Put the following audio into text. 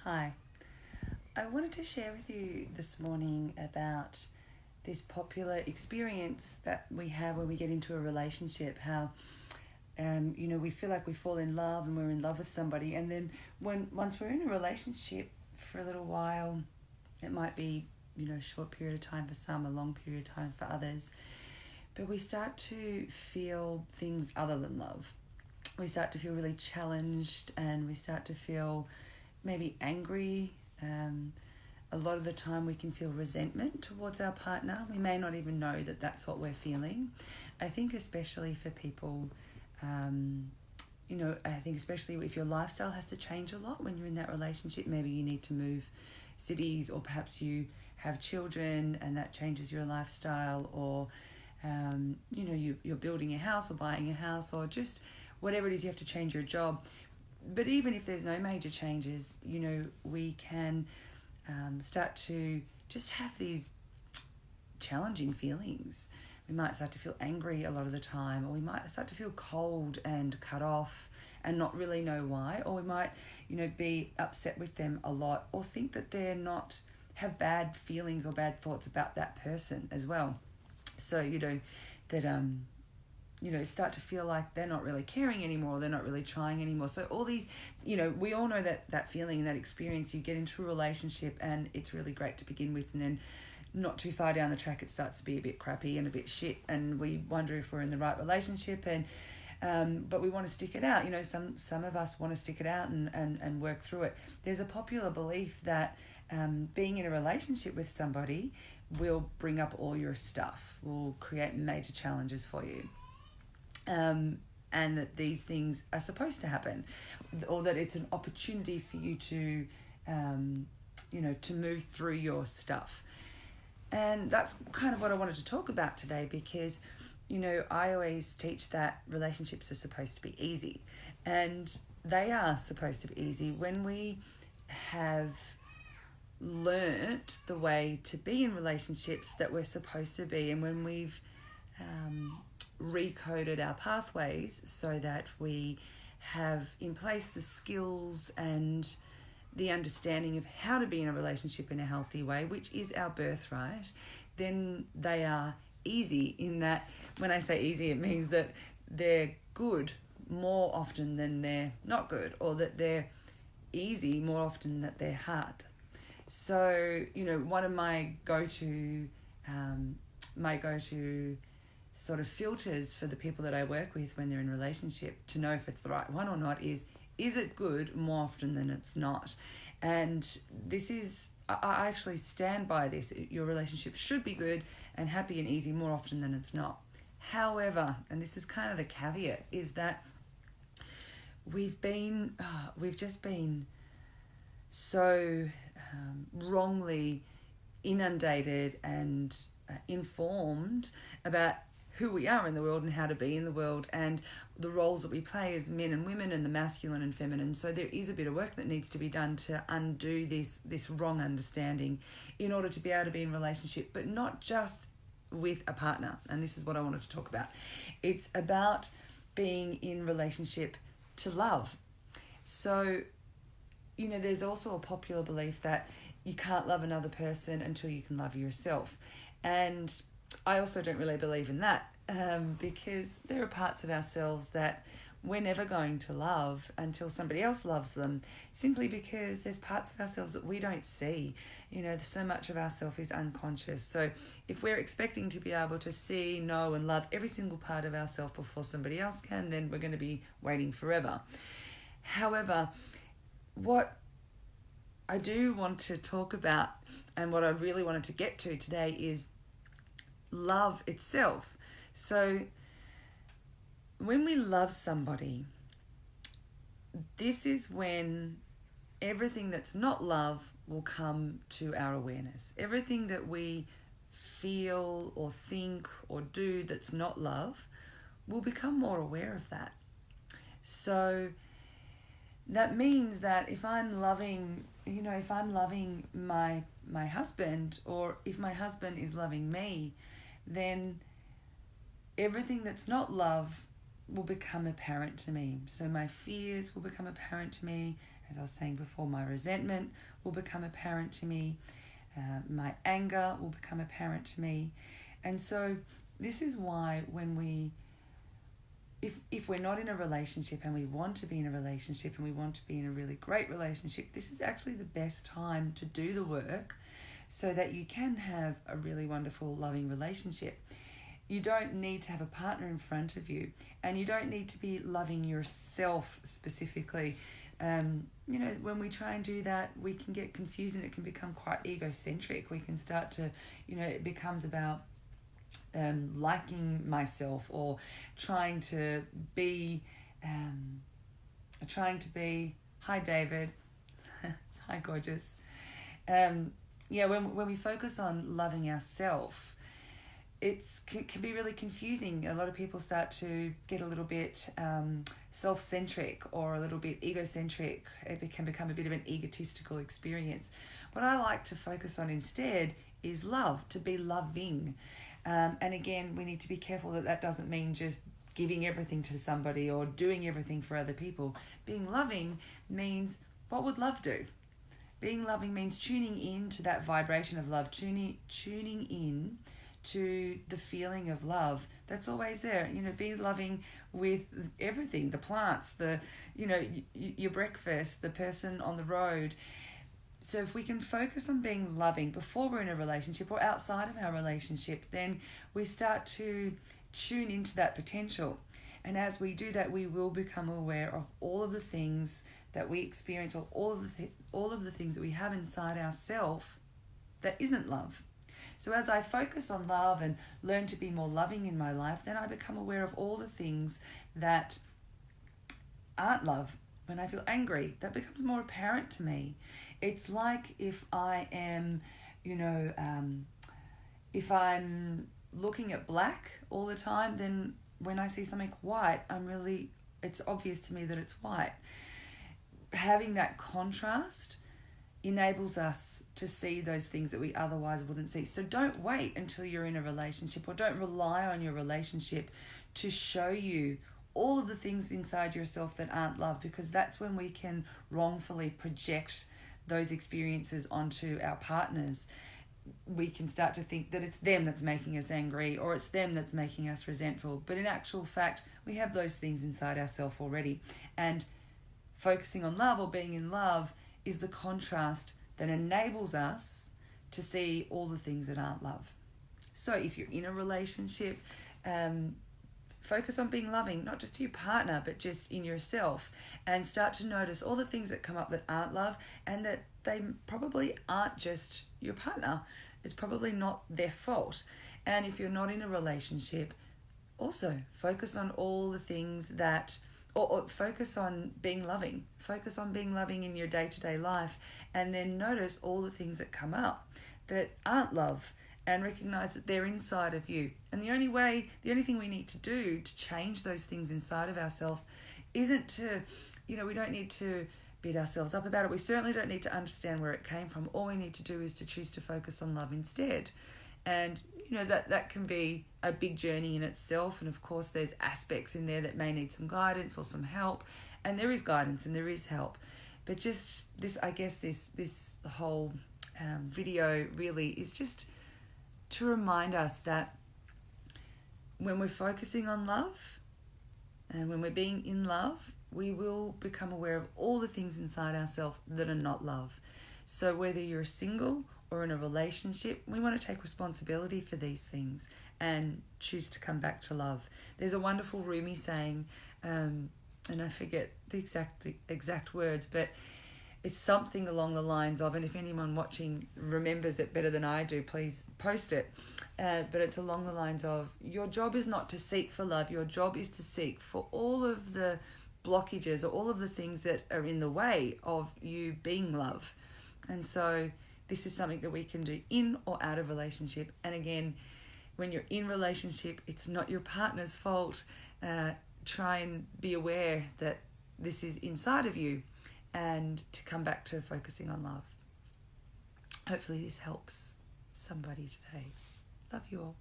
Hi. I wanted to share with you this morning about this popular experience that we have when we get into a relationship. How, we feel like we fall in love and we're in love with somebody, and then once we're in a relationship for a little while, it might be a short period of time for some, a long period of time for others, but we start to feel things other than love. We start to feel really challenged, and we start to feel maybe angry. A lot of the time we can feel resentment towards our partner. We may not even know that that's what we're feeling. I think especially for people, I think especially if your lifestyle has to change a lot when you're in that relationship. Maybe you need to move cities, or perhaps you have children and that changes your lifestyle, or you're building a house or buying a house, or just whatever it is, you have to change your job. But even if there's no major changes, we can start to just have these challenging feelings. We might start to feel angry a lot of the time, or we might start to feel cold and cut off and not really know why, or we might, be upset with them a lot, or think that they're not, have bad feelings or bad thoughts about that person as well. So, start to feel like they're not really caring anymore, or they're not really trying anymore. So all these, we all know that feeling and that experience. You get into a relationship and it's really great to begin with, and then not too far down the track it starts to be a bit crappy and a bit shit, and we wonder if we're in the right relationship, and but we want to stick it out. Some of us want to stick it out and work through it. There's a popular belief that being in a relationship with somebody will bring up all your stuff, will create major challenges for you. And that these things are supposed to happen, or that it's an opportunity for you to, to move through your stuff. And that's kind of what I wanted to talk about today, because, I always teach that relationships are supposed to be easy, and they are supposed to be easy when we have learnt the way to be in relationships that we're supposed to be, and when we've recoded our pathways so that we have in place the skills and the understanding of how to be in a relationship in a healthy way, which is our birthright. Then they are easy. In that, when I say easy, it means that they're good more often than they're not good, or that they're easy more often than they're hard. So, one of my go-to sort of filters for the people that I work with when they're in a relationship to know if it's the right one or not is it good more often than it's not? And this is, I actually stand by this. Your relationship should be good and happy and easy more often than it's not. However, and this is kind of the caveat, is that we've just been so wrongly inundated and informed about who we are in the world and how to be in the world, and the roles that we play as men and women, and the masculine and feminine. So there is a bit of work that needs to be done to undo this wrong understanding in order to be able to be in relationship, but not just with a partner. And this is what I wanted to talk about. It's about being in relationship to love. So, there's also a popular belief that you can't love another person until you can love yourself. And I also don't really believe in that, because there are parts of ourselves that we're never going to love until somebody else loves them, simply because there's parts of ourselves that we don't see. So much of ourself is unconscious. So if we're expecting to be able to see, know, and love every single part of ourselves before somebody else can, then we're going to be waiting forever. However, what I do want to talk about, and what I really wanted to get to today, is love itself. So when we love somebody, this is when everything that's not love will come to our awareness. Everything that we feel or think or do that's not love, we'll become more aware of that. So that means that if I'm loving my husband, or if my husband is loving me, then everything that's not love will become apparent to me. So my fears will become apparent to me. As I was saying before, my resentment will become apparent to me. My anger will become apparent to me. And so this is why when if we're not in a relationship and we want to be in a relationship and we want to be in a really great relationship, this is actually the best time to do the work so that you can have a really wonderful, loving relationship. You don't need to have a partner in front of you, and you don't need to be loving yourself specifically. When we try and do that, we can get confused and it can become quite egocentric. We can start to, it becomes about liking myself or trying to be, hi David, hi gorgeous. When we focus on loving ourselves, it can be really confusing. A lot of people start to get a little bit self-centric or a little bit egocentric. It can become a bit of an egotistical experience. What I like to focus on instead is love, to be loving. And again, we need to be careful that doesn't mean just giving everything to somebody or doing everything for other people. Being loving means, what would love do? Being loving means tuning in to that vibration of love, tuning in to the feeling of love that's always there. Be loving with everything, the plants, your breakfast, the person on the road. So if we can focus on being loving before we're in a relationship or outside of our relationship, then we start to tune into that potential. And as we do that, we will become aware of all of the things that we experience, or all of the things that we have inside ourselves that isn't love. So as I focus on love and learn to be more loving in my life, then I become aware of all the things that aren't love. When I feel angry, that becomes more apparent to me. It's like if I am, if I'm looking at black all the time, then when I see something white, it's obvious to me that it's white. Having that contrast enables us to see those things that we otherwise wouldn't see. So don't wait until you're in a relationship, or don't rely on your relationship to show you all of the things inside yourself that aren't love, because that's when we can wrongfully project those experiences onto our partners. We can start to think that it's them that's making us angry, or it's them that's making us resentful. But in actual fact, we have those things inside ourselves already. And focusing on love, or being in love, is the contrast that enables us to see all the things that aren't love. So if you're in a relationship, focus on being loving, not just to your partner, but just in yourself, and start to notice all the things that come up that aren't love, and that they probably aren't just your partner. It's probably not their fault. And if you're not in a relationship, also focus on all the things that, or focus on being loving. Focus on being loving in your day-to-day life, and then notice all the things that come up that aren't love, and recognize that they're inside of you. And the only thing we need to do to change those things inside of ourselves isn't to, we don't need to beat ourselves up about it. We certainly don't need to understand where it came from. All we need to do is to choose to focus on love instead. And, that can be a big journey in itself. And of course, there's aspects in there that may need some guidance or some help. And there is guidance and there is help. But just this, I guess this whole video really is just to remind us that when we're focusing on love and when we're being in love, we will become aware of all the things inside ourselves that are not love. So whether you're single or in a relationship, we want to take responsibility for these things and choose to come back to love. There's a wonderful Rumi saying, and I forget the exact words, but it's something along the lines of, and if anyone watching remembers it better than I do, please post it. But it's along the lines of, your job is not to seek for love. Your job is to seek for all of the blockages or all of the things that are in the way of you being love. And so this is something that we can do in or out of relationship. And again, when you're in relationship, it's not your partner's fault. Try and be aware that this is inside of you, and to come back to focusing on love. Hopefully this helps somebody today. Love you all.